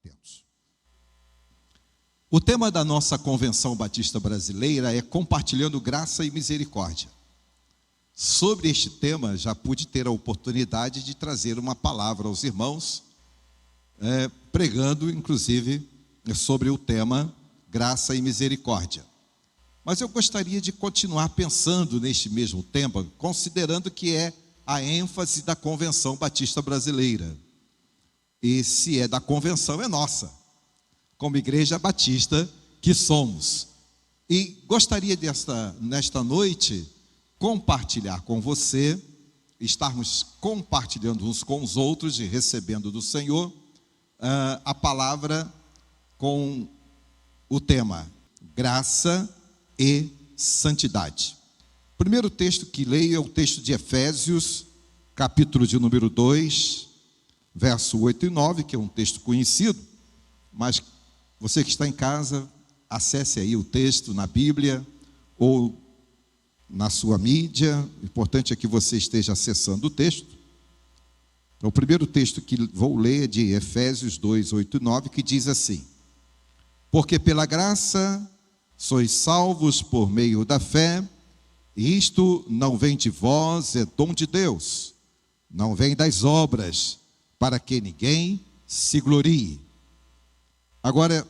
Temos. O tema da nossa Convenção Batista Brasileira é compartilhando graça e misericórdia. Sobre este tema, já pude ter a oportunidade de trazer uma palavra aos irmãos, pregando, inclusive, sobre o tema graça e misericórdia. Mas eu gostaria de continuar pensando neste mesmo tema, considerando que é a ênfase da Convenção Batista Brasileira. E se é da convenção, é nossa, como igreja batista que somos. E gostaria nesta noite, compartilhar com você, estarmos compartilhando uns com os outros e recebendo do Senhor a palavra com o tema graça e santidade. O primeiro texto que leio é o texto de Efésios, capítulo de número 2, verso 8 e 9, que é um texto conhecido, mas você que está em casa, acesse aí o texto na Bíblia ou na sua mídia. O importante é que você esteja acessando o texto. O primeiro texto que vou ler é de Efésios 2, 8 e 9, que diz assim: porque pela graça sois salvos por meio da fé, e isto não vem de vós, é dom de Deus, não vem das obras, para que ninguém se glorie. Agora,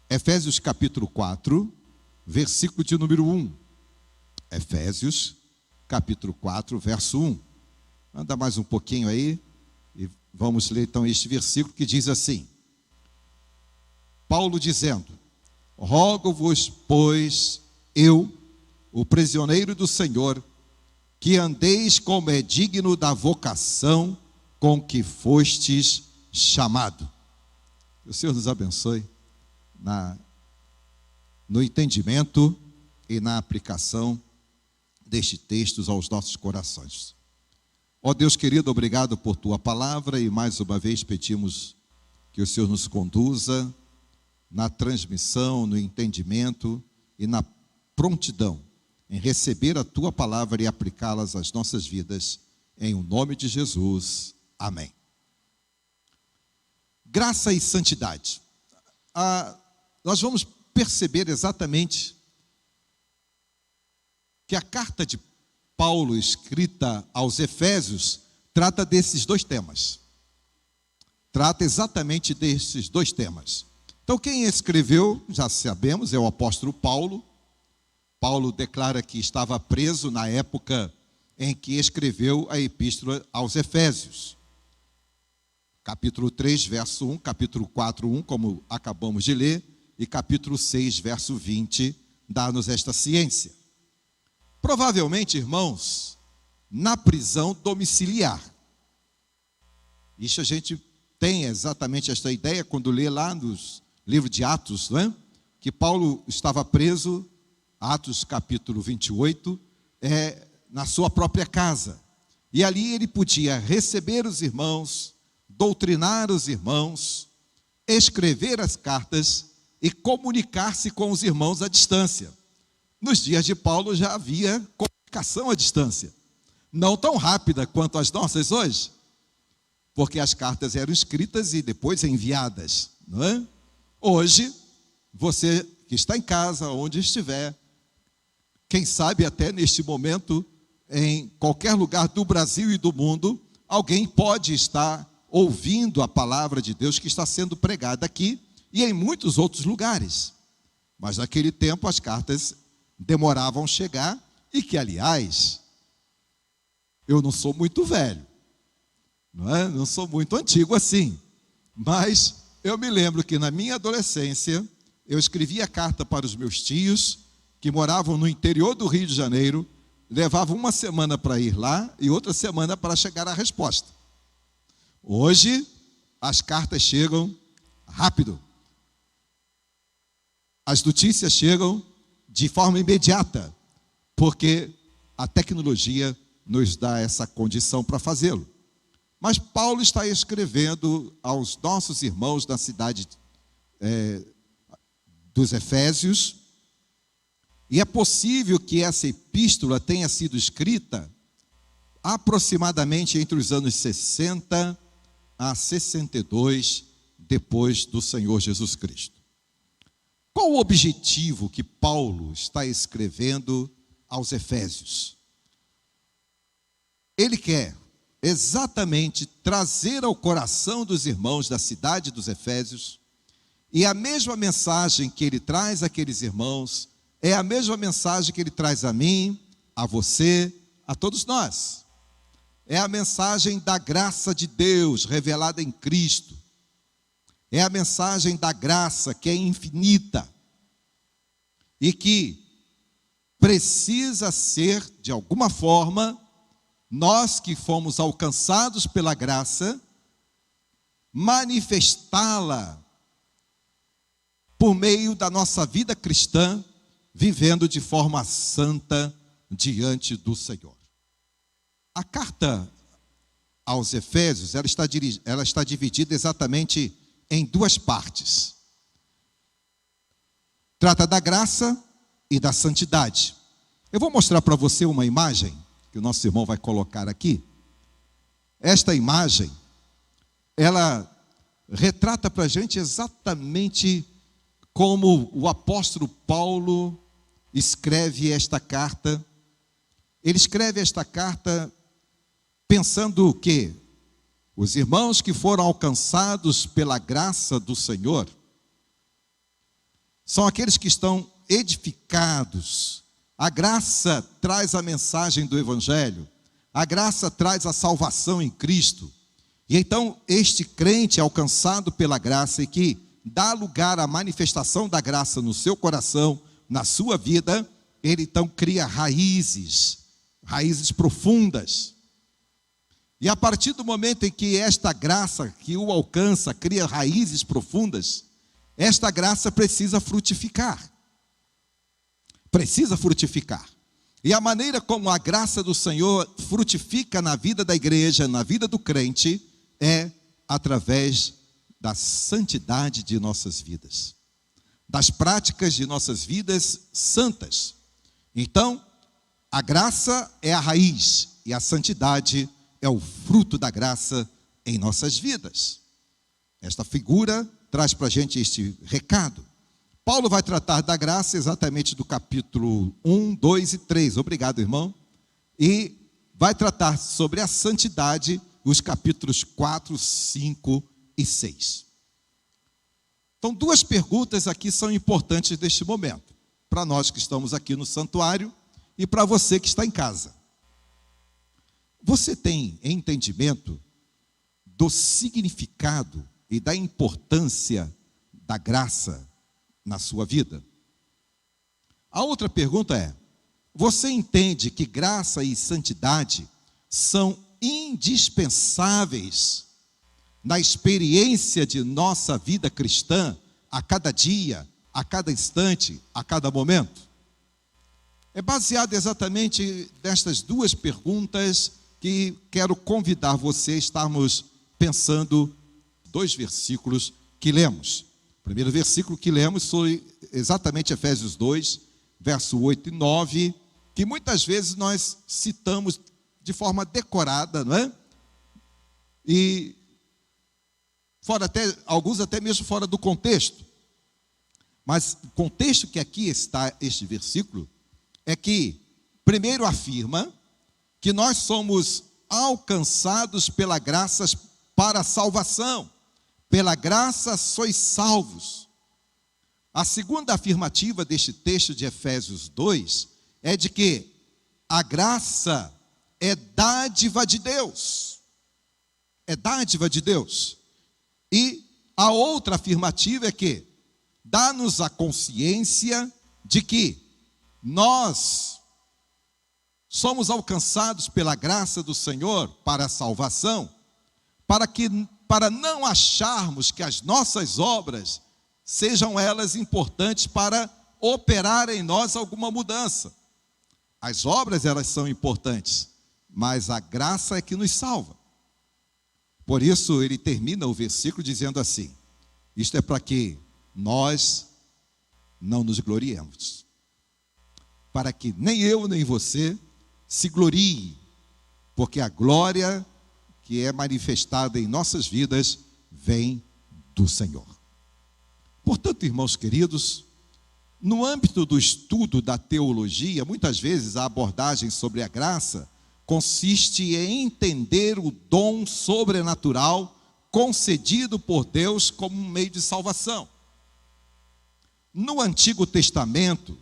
Efésios capítulo 4, versículo de número 1. Efésios capítulo 4, verso 1. Anda mais um pouquinho aí, e vamos ler então este versículo que diz assim: Paulo dizendo: rogo-vos, pois, eu, o prisioneiro do Senhor, que andeis como é digno da vocação com que fostes chamado. Que o Senhor nos abençoe no entendimento e na aplicação deste texto aos nossos corações. Ó Deus querido, obrigado por tua palavra, e mais uma vez pedimos que o Senhor nos conduza na transmissão, no entendimento e na prontidão em receber a tua palavra e aplicá-las às nossas vidas, em o nome de Jesus. Amém. Graça e santidade. Nós vamos perceber exatamente que a carta de Paulo, escrita aos Efésios, trata desses dois temas. Trata exatamente desses dois temas. Então, quem escreveu, já sabemos, é o apóstolo Paulo. Paulo declara que estava preso na época em que escreveu a epístola aos Efésios. Capítulo 3, verso 1, capítulo 4, 1, como acabamos de ler, e capítulo 6, verso 20, dá-nos esta ciência. Provavelmente, irmãos, na prisão domiciliar. Isso a gente tem exatamente esta ideia quando lê lá nos livros de Atos, não é? Que Paulo estava preso, Atos capítulo 28, na sua própria casa. E ali ele podia receber os irmãos, doutrinar os irmãos, escrever as cartas e comunicar-se com os irmãos à distância. Nos dias de Paulo já havia comunicação à distância, não tão rápida quanto as nossas hoje, porque as cartas eram escritas e depois enviadas, não é? Hoje, você que está em casa, onde estiver, quem sabe até neste momento, em qualquer lugar do Brasil e do mundo, alguém pode estar ouvindo a palavra de Deus que está sendo pregada aqui e em muitos outros lugares. Mas naquele tempo as cartas demoravam a chegar, e que, aliás, eu não sou muito velho, não sou muito antigo assim, mas eu me lembro que na minha adolescência eu escrevia carta para os meus tios que moravam no interior do Rio de Janeiro, levavam uma semana para ir lá e outra semana para chegar a resposta. Hoje as cartas chegam rápido, as notícias chegam de forma imediata, porque a tecnologia nos dá essa condição para fazê-lo. Mas Paulo está escrevendo aos nossos irmãos da cidade dos Efésios, e é possível que essa epístola tenha sido escrita aproximadamente entre os anos 60 a 62 depois do Senhor Jesus Cristo. Qual o objetivo que Paulo está escrevendo aos Efésios? Ele quer exatamente trazer ao coração dos irmãos da cidade dos Efésios, e a mesma mensagem que ele traz àqueles irmãos é a mesma mensagem que ele traz a mim, a você, a todos nós. É a mensagem da graça de Deus revelada em Cristo. É a mensagem da graça que é infinita e que precisa ser, de alguma forma, nós que fomos alcançados pela graça, manifestá-la por meio da nossa vida cristã, vivendo de forma santa diante do Senhor. A carta aos Efésios, ela está dividida exatamente em duas partes. Trata da graça e da santidade. Eu vou mostrar para você uma imagem que o nosso irmão vai colocar aqui. Esta imagem, ela retrata para a gente exatamente como o apóstolo Paulo escreve esta carta. Ele escreve esta carta pensando que os irmãos que foram alcançados pela graça do Senhor são aqueles que estão edificados. A graça traz a mensagem do Evangelho, a graça traz a salvação em Cristo. E então este crente alcançado pela graça e que dá lugar à manifestação da graça no seu coração, na sua vida, ele então cria raízes profundas. E a partir do momento em que esta graça que o alcança, cria raízes profundas, esta graça precisa frutificar. Precisa frutificar. E a maneira como a graça do Senhor frutifica na vida da igreja, na vida do crente, é através da santidade de nossas vidas, das práticas de nossas vidas santas. Então, a graça é a raiz e a santidade é o fruto da graça em nossas vidas. Esta figura traz para a gente este recado. Paulo vai tratar da graça exatamente do capítulo 1, 2 e 3. Obrigado, irmão. E vai tratar sobre a santidade os capítulos 4, 5 e 6. Então, duas perguntas aqui são importantes neste momento, para nós que estamos aqui no santuário e para você que está em casa. Você tem entendimento do significado e da importância da graça na sua vida? A outra pergunta é: você entende que graça e santidade são indispensáveis na experiência de nossa vida cristã, a cada dia, a cada instante, a cada momento? É baseado exatamente nestas duas perguntas que quero convidar você a estarmos pensando dois versículos que lemos. O primeiro versículo que lemos foi exatamente Efésios 2, verso 8 e 9, que muitas vezes nós citamos de forma decorada, não é? E alguns até mesmo fora do contexto. Mas o contexto que aqui está este versículo é que, primeiro afirma que nós somos alcançados pela graça para a salvação. Pela graça sois salvos. A segunda afirmativa deste texto de Efésios 2 é de que a graça é dádiva de Deus. É dádiva de Deus. E a outra afirmativa é que dá-nos a consciência de que nós somos alcançados pela graça do Senhor para a salvação, para não acharmos que as nossas obras sejam elas importantes para operar em nós alguma mudança. As obras, elas são importantes, mas a graça é que nos salva. Por isso ele termina o versículo dizendo assim: isto é para que nós não nos gloriemos, para que nem eu nem você se glorie, porque a glória que é manifestada em nossas vidas vem do Senhor. Portanto, irmãos queridos, no âmbito do estudo da teologia, muitas vezes a abordagem sobre a graça consiste em entender o dom sobrenatural concedido por Deus como um meio de salvação. No Antigo Testamento,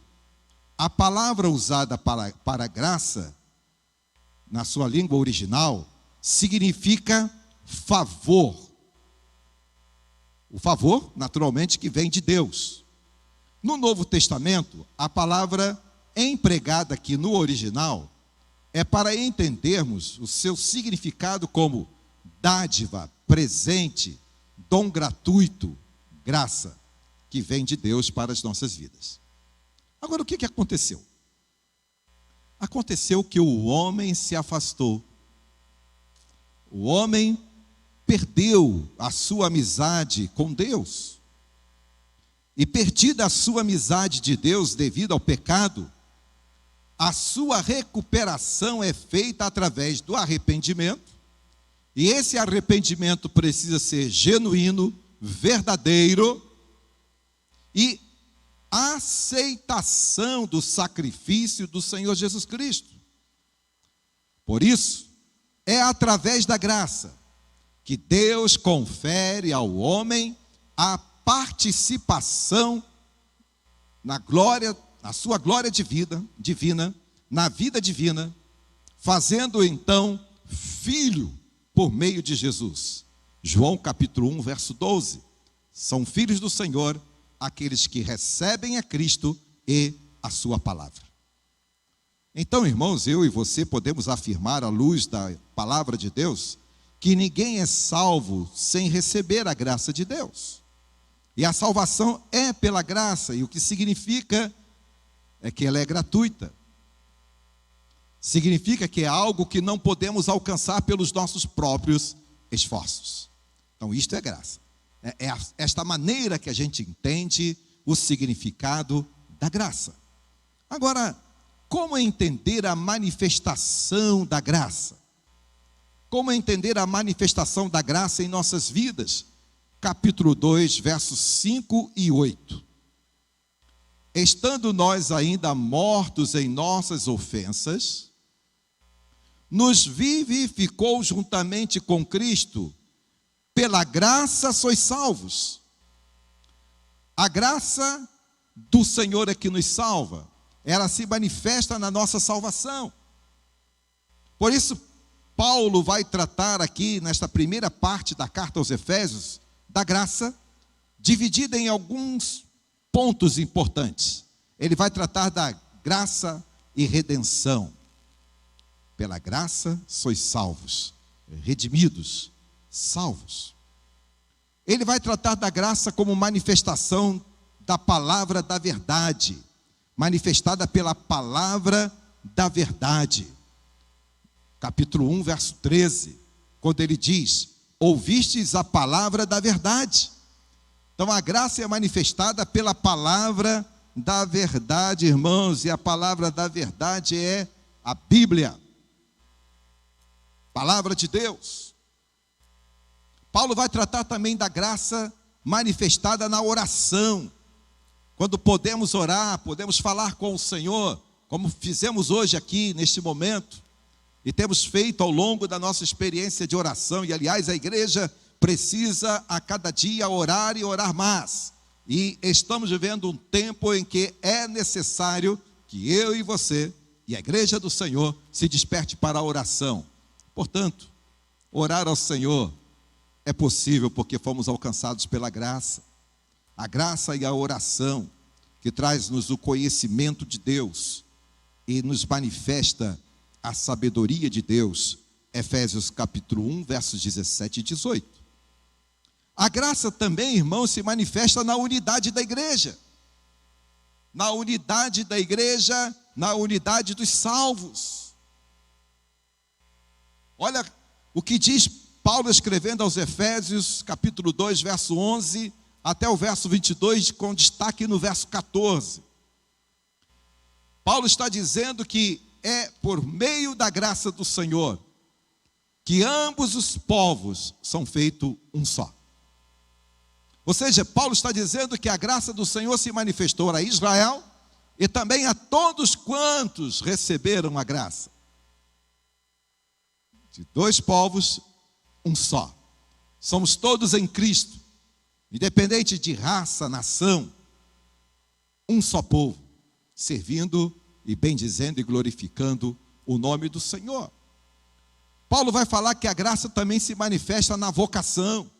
a palavra usada para graça, na sua língua original, significa favor. O favor, naturalmente, que vem de Deus. No Novo Testamento, a palavra empregada aqui no original é para entendermos o seu significado como dádiva, presente, dom gratuito, graça, que vem de Deus para as nossas vidas. Agora, o que aconteceu? Aconteceu que o homem se afastou. O homem perdeu a sua amizade com Deus. E perdida a sua amizade de Deus devido ao pecado, a sua recuperação é feita através do arrependimento. E esse arrependimento precisa ser genuíno, verdadeiro e aceitação do sacrifício do Senhor Jesus Cristo. Por isso, é através da graça que Deus confere ao homem a participação na glória, na sua glória divina, na vida divina, fazendo então filho por meio de Jesus. João capítulo 1, verso 12. São filhos do Senhor aqueles que recebem a Cristo e a sua palavra. Então, irmãos, eu e você podemos afirmar à luz da palavra de Deus que ninguém é salvo sem receber a graça de Deus. E a salvação é pela graça, e o que significa é que ela é gratuita. Significa que é algo que não podemos alcançar pelos nossos próprios esforços. Então, isto é graça. É esta maneira que a gente entende o significado da graça. Agora, como entender a manifestação da graça? Como entender a manifestação da graça em nossas vidas? Capítulo 2, versos 5 e 8. Estando nós ainda mortos em nossas ofensas, nos vivificou juntamente com Cristo, pela graça sois salvos. A graça do Senhor é que nos salva, ela se manifesta na nossa salvação. Por isso, Paulo vai tratar aqui, nesta primeira parte da carta aos Efésios, da graça, dividida em alguns pontos importantes. Ele vai tratar da graça e redenção. Pela graça sois salvos, redimidos, salvos. Ele vai tratar da graça como manifestação da palavra da verdade, manifestada pela palavra da verdade. Capítulo 1, verso 13, quando ele diz: ouvistes a palavra da verdade. Então a graça é manifestada pela palavra da verdade, irmãos, e a palavra da verdade é a Bíblia, palavra de Deus. Paulo vai tratar também da graça manifestada na oração, quando podemos orar, podemos falar com o Senhor, como fizemos hoje aqui, neste momento, e temos feito ao longo da nossa experiência de oração. E aliás, a igreja precisa a cada dia orar e orar mais, e estamos vivendo um tempo em que é necessário que eu e você, e a igreja do Senhor, se desperte para a oração. Portanto, orar ao Senhor é possível porque fomos alcançados pela graça. A graça e a oração que traz-nos o conhecimento de Deus e nos manifesta a sabedoria de Deus. Efésios capítulo 1, versos 17 e 18. A graça também, irmãos, se manifesta na unidade da igreja. Na unidade da igreja, na unidade dos salvos. Olha o que diz Paulo escrevendo aos Efésios, capítulo 2, verso 11, até o verso 22, com destaque no verso 14. Paulo está dizendo que é por meio da graça do Senhor que ambos os povos são feitos um só. Ou seja, Paulo está dizendo que a graça do Senhor se manifestou a Israel e também a todos quantos receberam a graça. De dois povos, um só. Somos todos em Cristo, independente de raça, nação, um só povo, servindo e bendizendo e glorificando o nome do Senhor. Paulo vai falar que a graça também se manifesta na vocação,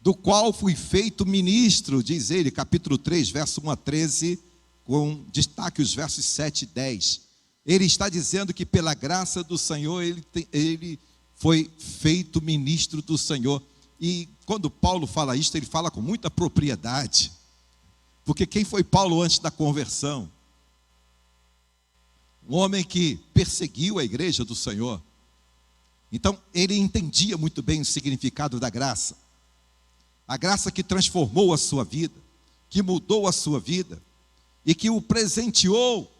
do qual fui feito ministro, diz ele, capítulo 3, verso 1 a 13, com destaque os versos 7 e 10. Ele está dizendo que pela graça do Senhor, ele foi feito ministro do Senhor. E quando Paulo fala isso, ele fala com muita propriedade. Porque quem foi Paulo antes da conversão? Um homem que perseguiu a igreja do Senhor. Então, ele entendia muito bem o significado da graça. A graça que transformou a sua vida, que mudou a sua vida, e que o presenteou,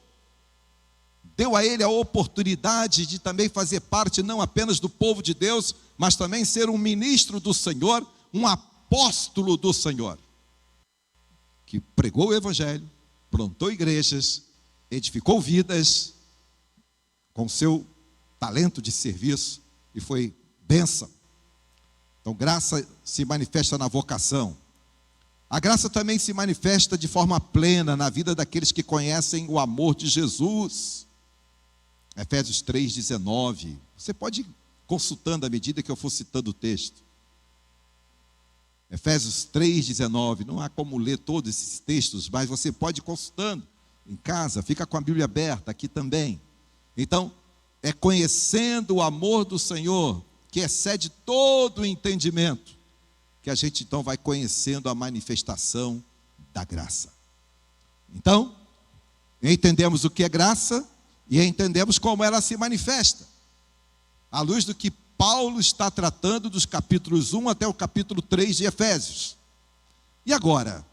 deu a ele a oportunidade de também fazer parte não apenas do povo de Deus, mas também ser um ministro do Senhor, um apóstolo do Senhor, que pregou o evangelho, plantou igrejas, edificou vidas com seu talento de serviço e foi bênção. Então, graça se manifesta na vocação. A graça também se manifesta de forma plena na vida daqueles que conhecem o amor de Jesus. Efésios 3,19. Você pode ir consultando à medida que eu for citando o texto. Efésios 3,19. Não há como ler todos esses textos, mas você pode ir consultando em casa. Fica com a Bíblia aberta aqui também. Então, é conhecendo o amor do Senhor, que excede todo o entendimento, que a gente então vai conhecendo a manifestação da graça. Então, entendemos o que é graça e entendemos como ela se manifesta, à luz do que Paulo está tratando dos capítulos 1 até o capítulo 3 de Efésios. E agora,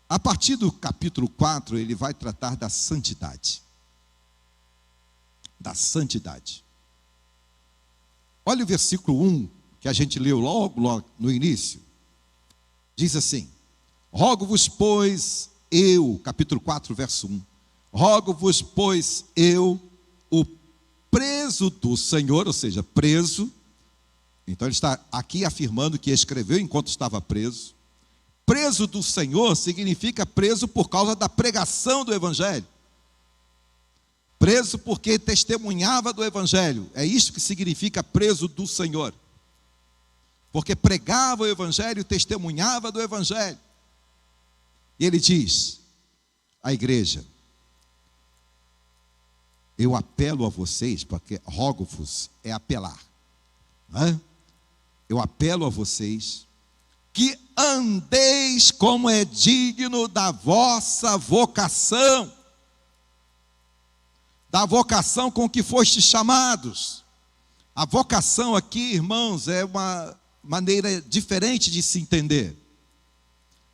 a partir do capítulo 4, ele vai tratar da santidade. Da santidade. Olha o versículo 1, que a gente leu logo no início. Diz assim: rogo-vos, pois, eu, capítulo 4, verso 1. Rogo-vos, pois, eu, o preso do Senhor, ou seja, preso. Então ele está aqui afirmando que escreveu enquanto estava preso. Preso do Senhor significa preso por causa da pregação do Evangelho. Preso porque testemunhava do Evangelho. É isso que significa preso do Senhor. Porque pregava o Evangelho, testemunhava do Evangelho. E ele diz à igreja: eu apelo a vocês, porque rogo-vos é apelar. Eu apelo a vocês que andeis como é digno da vossa vocação. Da vocação com que fostes chamados. A vocação aqui, irmãos, é uma maneira diferente de se entender.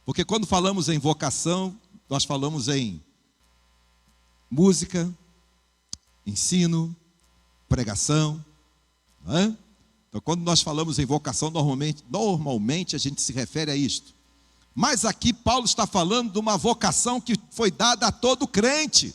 Porque quando falamos em vocação, nós falamos em música, ensino, pregação. Então, quando nós falamos em vocação, normalmente a gente se refere a isto. Mas aqui Paulo está falando de uma vocação que foi dada a todo crente.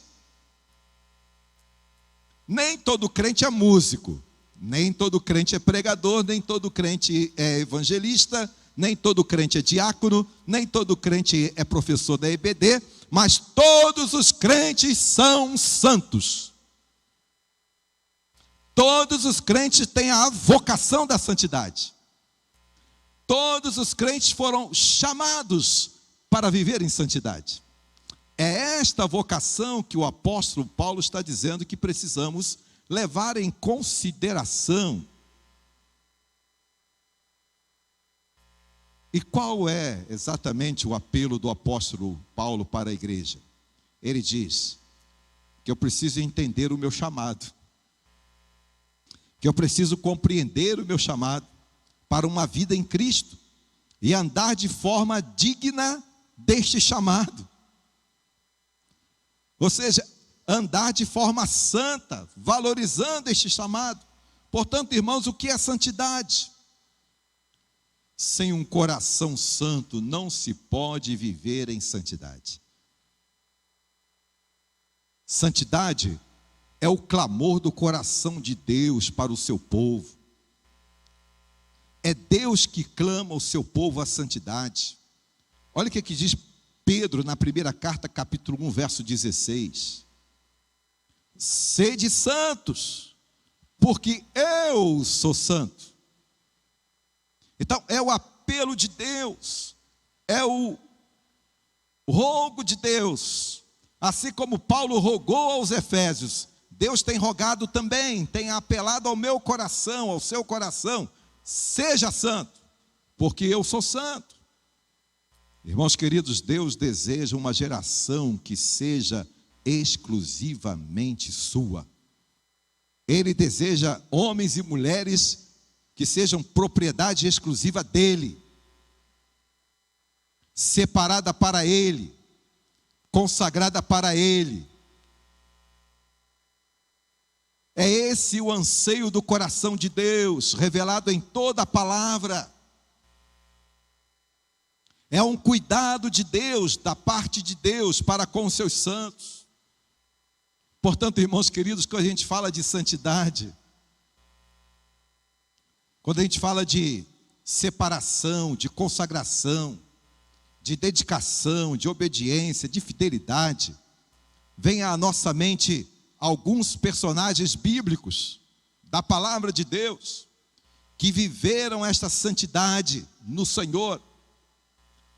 Nem todo crente é músico, nem todo crente é pregador, nem todo crente é evangelista, nem todo crente é diácono, nem todo crente é professor da EBD, mas todos os crentes são santos. Todos os crentes têm a vocação da santidade. Todos os crentes foram chamados para viver em santidade. É esta vocação que o apóstolo Paulo está dizendo que precisamos levar em consideração. E qual é exatamente o apelo do apóstolo Paulo para a igreja? Ele diz que eu preciso entender o meu chamado, que eu preciso compreender o meu chamado para uma vida em Cristo e andar de forma digna deste chamado. Ou seja, andar de forma santa, valorizando este chamado. Portanto, irmãos, o que é santidade? Sem um coração santo não se pode viver em santidade. Santidade é o clamor do coração de Deus para o seu povo. É Deus que clama ao seu povo à santidade. Olha o que diz Pedro na primeira carta, capítulo 1, verso 16. Sede santos, porque eu sou santo. Então é o apelo de Deus, é o rogo de Deus. Assim como Paulo rogou aos Efésios, Deus tem rogado também, tem apelado ao meu coração, ao seu coração: seja santo, porque eu sou santo. Irmãos queridos, Deus deseja uma geração que seja exclusivamente sua. Ele deseja homens e mulheres que sejam propriedade exclusiva dele, separada para ele, consagrada para ele. É esse o anseio do coração de Deus, revelado em toda a palavra. É um cuidado de Deus, da parte de Deus para com os seus santos. Portanto, irmãos queridos, quando a gente fala de santidade, quando a gente fala de separação, de consagração, de dedicação, de obediência, de fidelidade, vem à nossa mente alguns personagens bíblicos da palavra de Deus que viveram esta santidade no Senhor.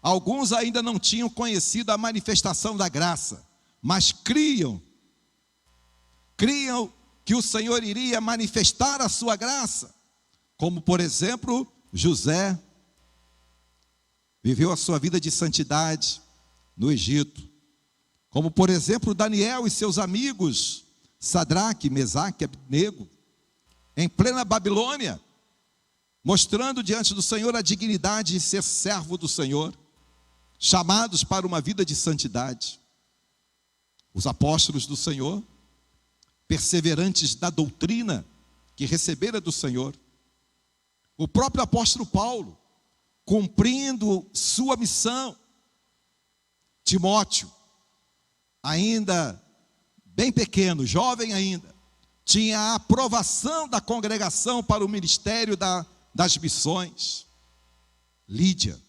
Alguns ainda não tinham conhecido a manifestação da graça, mas criam que o Senhor iria manifestar a sua graça, como por exemplo, José viveu a sua vida de santidade no Egito, como por exemplo, Daniel e seus amigos, Sadraque, Mesaque, Abednego, em plena Babilônia, mostrando diante do Senhor a dignidade de ser servo do Senhor, chamados para uma vida de santidade. Os apóstolos do Senhor, perseverantes na doutrina que recebera do Senhor. O próprio apóstolo Paulo, cumprindo sua missão. Timóteo, ainda bem pequeno, jovem ainda, tinha a aprovação da congregação para o ministério das missões. Lídia,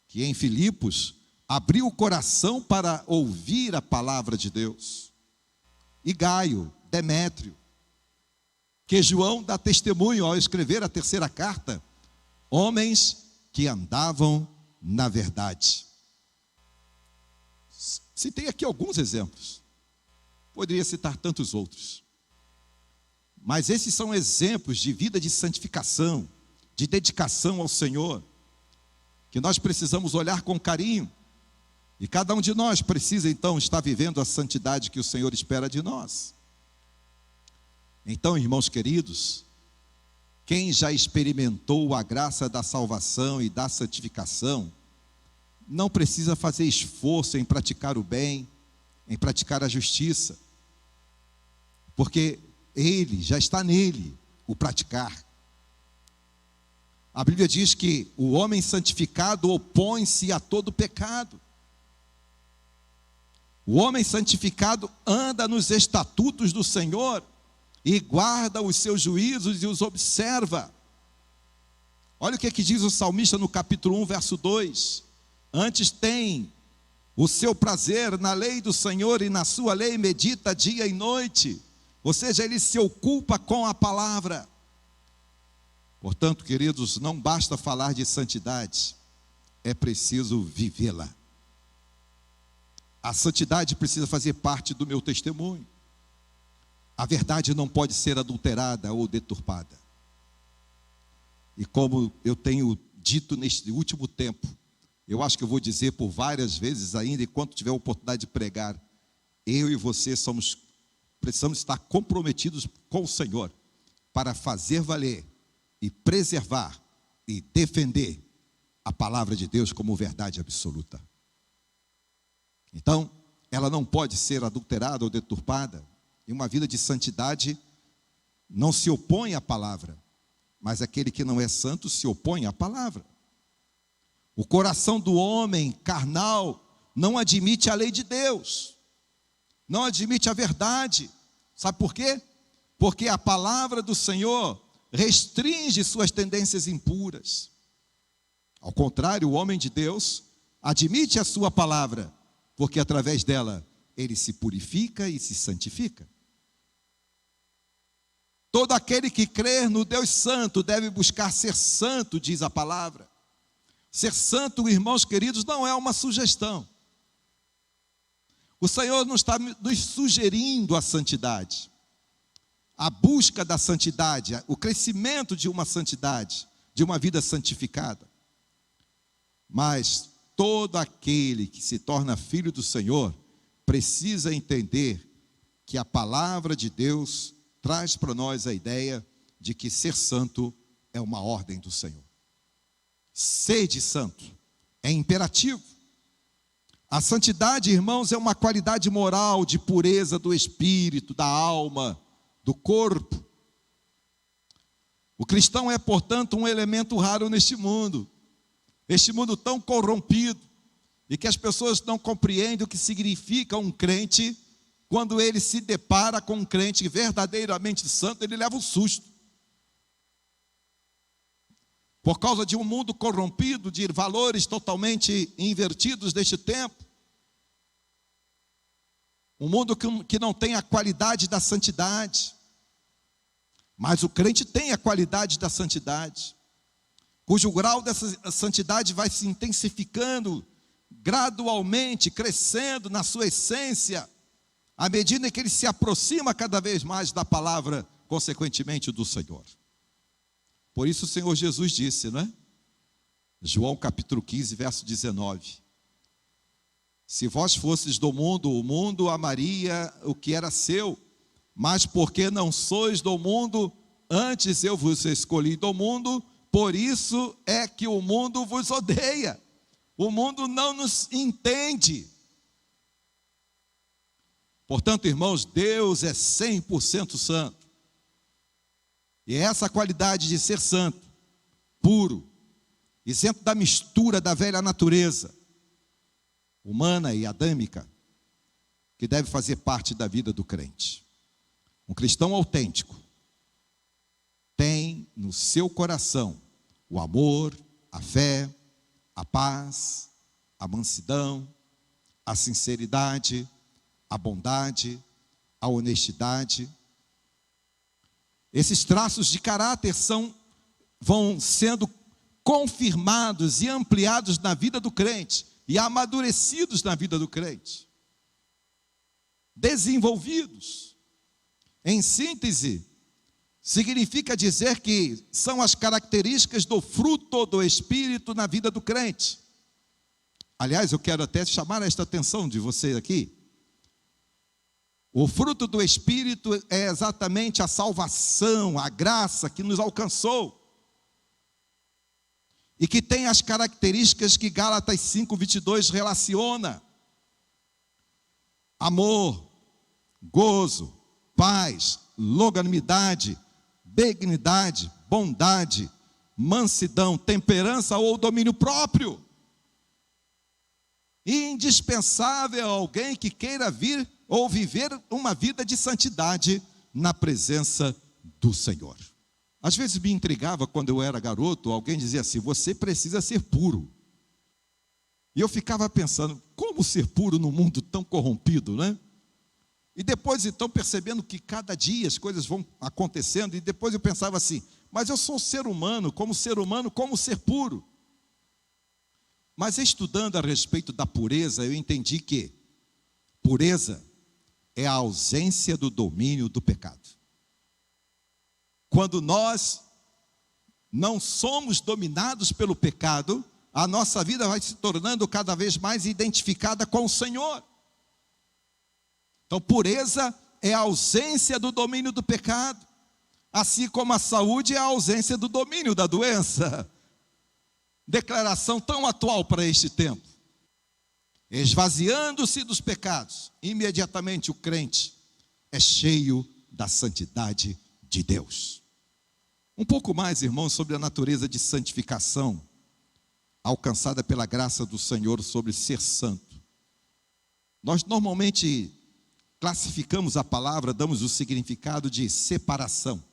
que em Filipos abriu o coração para ouvir a palavra de Deus. E Gaio, Demétrio, que João dá testemunho ao escrever a terceira carta, homens que andavam na verdade. Citei aqui alguns exemplos, poderia citar tantos outros, mas esses são exemplos de vida de santificação, de dedicação ao Senhor, que nós precisamos olhar com carinho, e cada um de nós precisa então estar vivendo a santidade que o Senhor espera de nós. Então, irmãos queridos, quem já experimentou a graça da salvação e da santificação, não precisa fazer esforço em praticar o bem, em praticar a justiça, porque ele já está nele, o praticar. A Bíblia diz que o homem santificado opõe-se a todo pecado. O homem santificado anda nos estatutos do Senhor e guarda os seus juízos e os observa. Olha o que diz o salmista no capítulo 1, verso 2. Antes tem o seu prazer na lei do Senhor e na sua lei medita dia e noite. Ou seja, ele se ocupa com a palavra. Portanto, queridos, não basta falar de santidade, é preciso vivê-la. A santidade precisa fazer parte do meu testemunho. A verdade não pode ser adulterada ou deturpada. E como eu tenho dito neste último tempo, eu acho que eu vou dizer por várias vezes ainda, enquanto tiver a oportunidade de pregar, eu e você precisamos estar comprometidos com o Senhor para fazer valer e preservar e defender a palavra de Deus como verdade absoluta. Então, ela não pode ser adulterada ou deturpada. E uma vida de santidade não se opõe à palavra, mas aquele que não é santo se opõe à palavra. O coração do homem carnal não admite a lei de Deus, não admite a verdade. Sabe por quê? Porque a palavra do Senhor restringe suas tendências impuras. Ao contrário, o homem de Deus admite a sua palavra, porque através dela ele se purifica e se santifica. Todo aquele que crer no Deus Santo deve buscar ser santo, diz a palavra. Ser santo, irmãos queridos, não é uma sugestão. O Senhor não está nos sugerindo a santidade, a busca da santidade, o crescimento de uma santidade, de uma vida santificada. Mas todo aquele que se torna filho do Senhor precisa entender que a palavra de Deus traz para nós a ideia de que ser santo é uma ordem do Senhor. Sede santo é imperativo. A santidade, irmãos, é uma qualidade moral de pureza do espírito, da alma, do corpo. O cristão é, portanto, um elemento raro neste mundo tão corrompido, e que as pessoas não compreendem o que significa um crente. Quando ele se depara com um crente verdadeiramente santo, ele leva um susto. Por causa de um mundo corrompido, de valores totalmente invertidos deste tempo. Um mundo que não tem a qualidade da santidade. Mas o crente tem a qualidade da santidade, cujo grau dessa santidade vai se intensificando gradualmente, crescendo na sua essência, à medida que ele se aproxima cada vez mais da palavra, consequentemente do Senhor. Por isso o Senhor Jesus disse, não é? João capítulo 15, verso 19. Se vós fosseis do mundo, o mundo amaria o que era seu, mas porque não sois do mundo, antes eu vos escolhi do mundo, por isso é que o mundo vos odeia. O mundo não nos entende. Portanto, irmãos, Deus é 100% santo. E é essa qualidade de ser santo, puro, isento da mistura da velha natureza, humana e adâmica, que deve fazer parte da vida do crente. Um cristão autêntico tem no seu coração o amor, a fé, a paz, a mansidão, a sinceridade, a bondade, a honestidade. Esses traços de caráter vão sendo confirmados e ampliados na vida do crente, e amadurecidos na vida do crente, desenvolvidos. Em síntese, significa dizer que são as características do fruto do Espírito na vida do crente. Aliás, eu quero até chamar esta atenção de você aqui. O fruto do Espírito é exatamente a salvação, a graça que nos alcançou, e que tem as características que Gálatas 5:22 relaciona: amor, gozo, paz, longanimidade, benignidade, bondade, mansidão, temperança ou domínio próprio. Indispensável a alguém que queira vir ou viver uma vida de santidade na presença do Senhor. Às vezes me intrigava quando eu era garoto, alguém dizia assim: você precisa ser puro. E eu ficava pensando, como ser puro num mundo tão corrompido, né? E depois então percebendo que cada dia as coisas vão acontecendo, e depois eu pensava assim, mas eu sou ser humano, como ser puro? Mas estudando a respeito da pureza, eu entendi que pureza é a ausência do domínio do pecado. Quando nós não somos dominados pelo pecado, a nossa vida vai se tornando cada vez mais identificada com o Senhor. Então, pureza é a ausência do domínio do pecado, assim como a saúde é a ausência do domínio da doença. Declaração tão atual para este tempo. Esvaziando-se dos pecados, imediatamente o crente é cheio da santidade de Deus. Um pouco mais, irmãos, sobre a natureza de santificação alcançada pela graça do Senhor sobre ser santo. Nós normalmente classificamos a palavra, damos o significado de separação.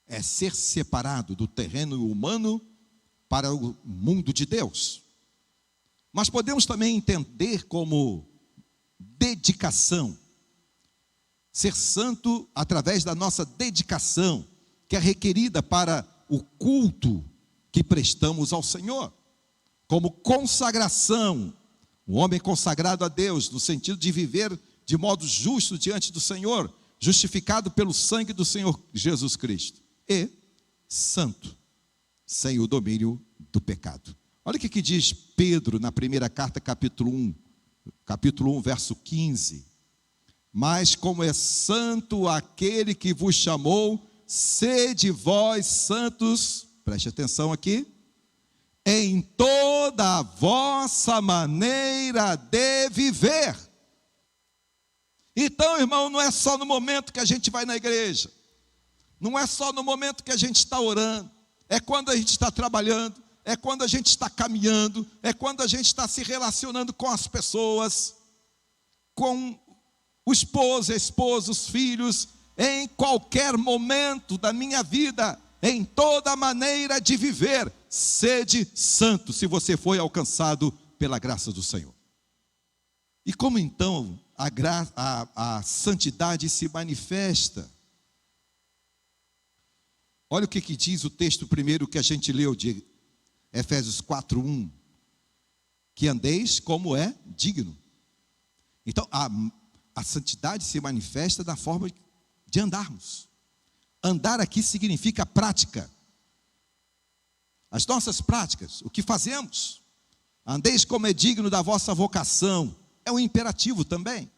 É ser separado do terreno humano para o mundo de Deus. Mas podemos também entender como dedicação. Ser santo através da nossa dedicação, que é requerida para o culto que prestamos ao Senhor. Como consagração, um homem consagrado a Deus, no sentido de viver de modo justo diante do Senhor, justificado pelo sangue do Senhor Jesus Cristo. E santo, sem o domínio do pecado. Olha o que diz Pedro na primeira carta, capítulo 1, verso 15. Mas como é santo aquele que vos chamou, sede vós santos, preste atenção aqui, em toda a vossa maneira de viver. Então, irmão, não é só no momento que a gente vai na igreja, não é só no momento que a gente está orando, é quando a gente está trabalhando, é quando a gente está caminhando, é quando a gente está se relacionando com as pessoas, com o esposo, a esposa, os filhos, em qualquer momento da minha vida, em toda maneira de viver, sede santo, se você foi alcançado pela graça do Senhor. E como então a santidade se manifesta? Olha o que diz o texto primeiro que a gente leu de Efésios 4:1, que andeis como é digno. Então a santidade se manifesta da forma de andarmos. Andar aqui significa prática. As nossas práticas, o que fazemos. Andeis como é digno da vossa vocação. É um imperativo também.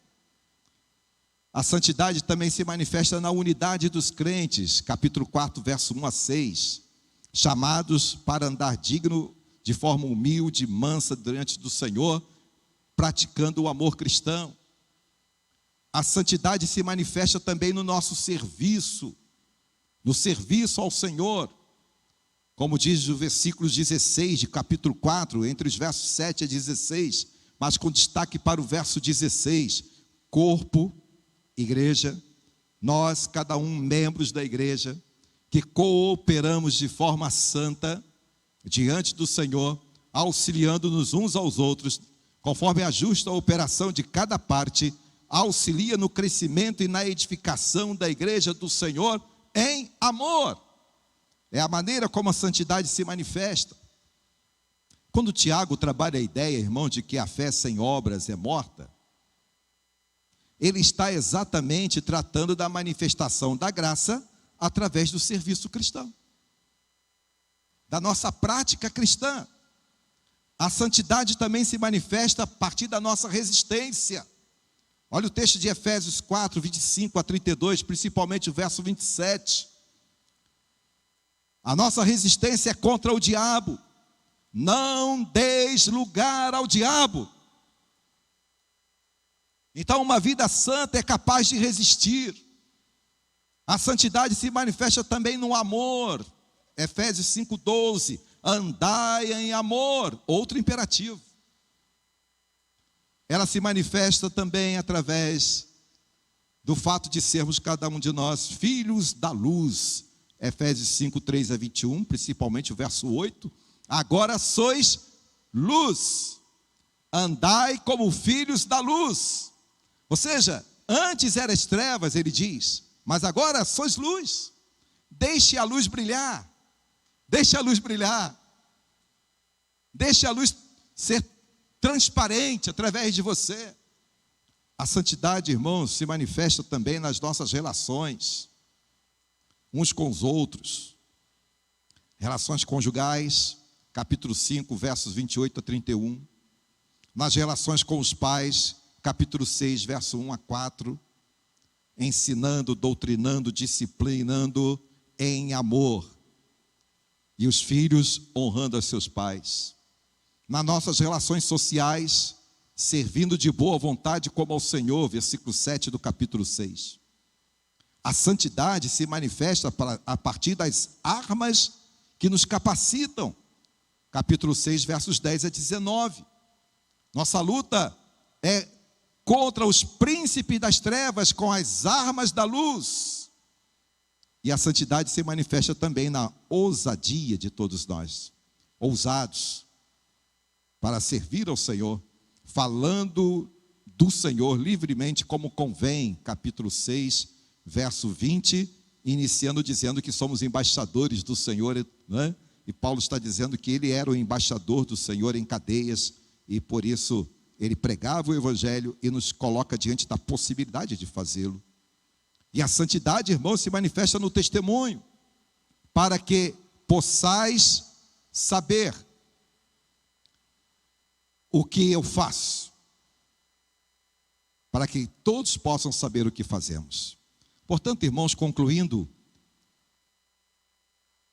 A santidade também se manifesta na unidade dos crentes. Capítulo 4, verso 1 a 6. Chamados para andar digno, de forma humilde, mansa diante do Senhor, praticando o amor cristão. A santidade se manifesta também no nosso serviço, no serviço ao Senhor, como diz o versículo 16 de capítulo 4, entre os versos 7 a 16, mas com destaque para o verso 16, corpo, igreja, nós, cada um, membros da igreja, que cooperamos de forma santa, diante do Senhor, auxiliando-nos uns aos outros, conforme a justa operação de cada parte, auxilia no crescimento e na edificação da igreja do Senhor em amor. É a maneira como a santidade se manifesta. Quando Tiago trabalha a ideia, irmão, de que a fé sem obras é morta, ele está exatamente tratando da manifestação da graça através do serviço cristão, da nossa prática cristã. A santidade também se manifesta a partir da nossa resistência. Olha o texto de Efésios 4, 25 a 32, principalmente o verso 27. A nossa resistência é contra o diabo. Não deis lugar ao diabo. Então, uma vida santa é capaz de resistir. A santidade se manifesta também no amor. Efésios 5:12. Andai em amor. Outro imperativo. Ela se manifesta também através do fato de sermos cada um de nós filhos da luz. Efésios 5, 3 a 21, principalmente o verso 8. Agora sois luz, andai como filhos da luz. Ou seja, antes eras trevas, ele diz, mas agora sois luz. Deixe a luz brilhar, deixe a luz brilhar, deixe a luz ser transparente através de você. A santidade, irmãos, se manifesta também nas nossas relações, uns com os outros. Relações conjugais, capítulo 5, versos 28 a 31. Nas relações com os pais, capítulo 6, verso 1 a 4. Ensinando, doutrinando, disciplinando em amor. E os filhos honrando a seus pais. Nas nossas relações sociais, servindo de boa vontade como ao Senhor, versículo 7 do capítulo 6. A santidade se manifesta a partir das armas que nos capacitam. capítulo 6, versos 10 a 19. Nossa luta é contra os príncipes das trevas com as armas da luz. E a santidade se manifesta também na ousadia de todos nós, ousados para servir ao Senhor, falando do Senhor livremente como convém, capítulo 6, verso 20, iniciando dizendo que somos embaixadores do Senhor, né? E Paulo está dizendo que ele era o embaixador do Senhor em cadeias, e por isso ele pregava o Evangelho e nos coloca diante da possibilidade de fazê-lo. E a santidade, irmão, se manifesta no testemunho, para que possais saber o que eu faço, para que todos possam saber o que fazemos. Portanto, irmãos, concluindo,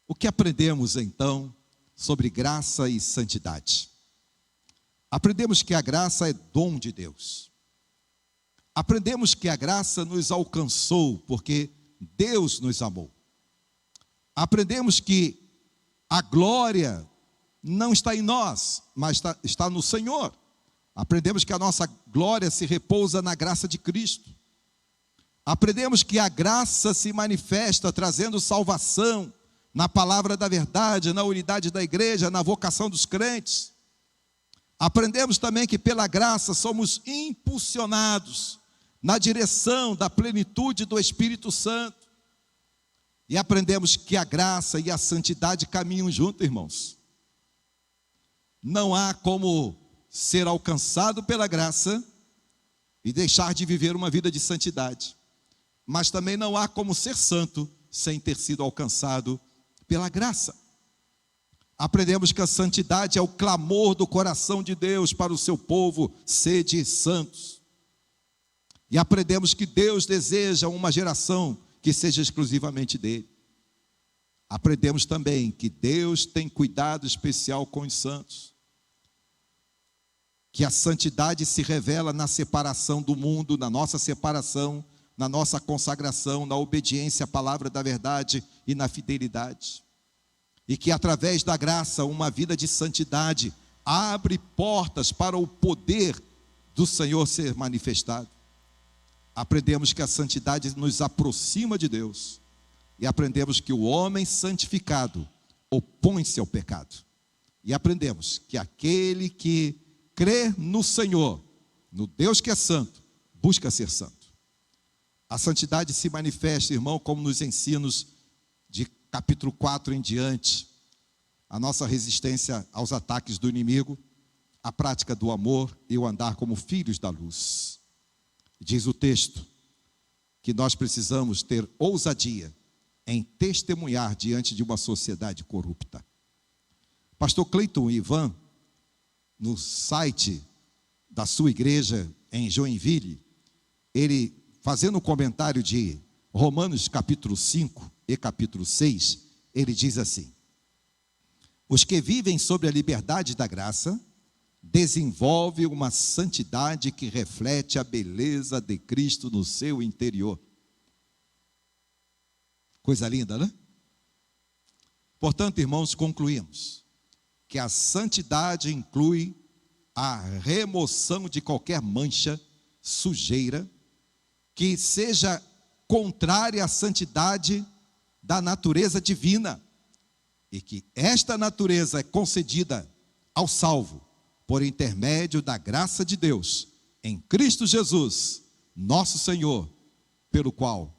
o que aprendemos então sobre graça e santidade? Aprendemos que a graça é dom de Deus. Aprendemos que a graça nos alcançou porque Deus nos amou. Aprendemos que a glória não está em nós, mas está no Senhor. Aprendemos que a nossa glória se repousa na graça de Cristo. Aprendemos que a graça se manifesta trazendo salvação na palavra da verdade, na unidade da igreja, na vocação dos crentes. Aprendemos também que pela graça somos impulsionados na direção da plenitude do Espírito Santo. E aprendemos que a graça e a santidade caminham juntos, irmãos. Não há como ser alcançado pela graça e deixar de viver uma vida de santidade. Mas também não há como ser santo sem ter sido alcançado pela graça. Aprendemos que a santidade é o clamor do coração de Deus para o seu povo: sede santos. E aprendemos que Deus deseja uma geração que seja exclusivamente dele. Aprendemos também que Deus tem cuidado especial com os santos, que a santidade se revela na separação do mundo, na nossa separação, na nossa consagração, na obediência à palavra da verdade e na fidelidade. E que através da graça, uma vida de santidade abre portas para o poder do Senhor ser manifestado. Aprendemos que a santidade nos aproxima de Deus. E aprendemos que o homem santificado opõe-se ao pecado. E aprendemos que aquele que crê no Senhor, no Deus que é santo, busca ser santo. A santidade se manifesta, irmão, como nos ensinos de capítulo 4 em diante. A nossa resistência aos ataques do inimigo, a prática do amor e o andar como filhos da luz. Diz o texto que nós precisamos ter ousadia em testemunhar diante de uma sociedade corrupta. Pastor Cleiton Ivan, no site da sua igreja em Joinville, ele, fazendo um comentário de Romanos capítulo 5 e capítulo 6, ele diz assim: os que vivem sobre a liberdade da graça desenvolvem uma santidade que reflete a beleza de Cristo no seu interior. Coisa linda, né? Portanto, irmãos, concluímos que a santidade inclui a remoção de qualquer mancha, sujeira, que seja contrária à santidade da natureza divina, e que esta natureza é concedida ao salvo por intermédio da graça de Deus em Cristo Jesus, nosso Senhor, pelo qual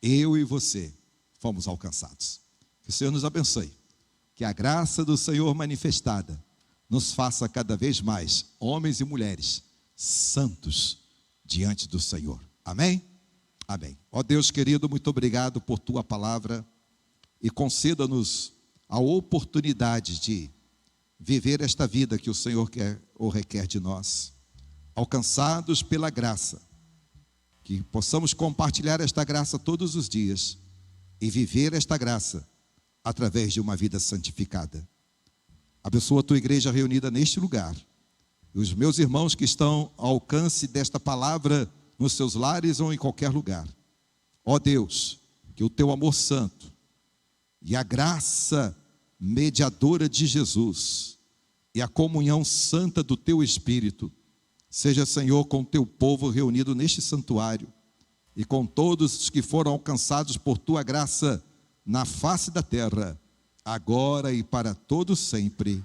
eu e você fomos alcançados. Que o Senhor nos abençoe, que a graça do Senhor manifestada nos faça cada vez mais homens e mulheres santos diante do Senhor. Amém? Amém. Ó Deus querido, muito obrigado por tua palavra e conceda-nos a oportunidade de viver esta vida que o Senhor quer ou requer de nós, alcançados pela graça, que possamos compartilhar esta graça todos os dias e viver esta graça através de uma vida santificada. Abençoa a tua igreja reunida neste lugar, e os meus irmãos que estão ao alcance desta palavra nos seus lares ou em qualquer lugar. Ó Deus, que o teu amor santo e a graça mediadora de Jesus e a comunhão santa do teu Espírito seja, Senhor, com o teu povo reunido neste santuário e com todos os que foram alcançados por tua graça na face da terra, agora e para todo sempre.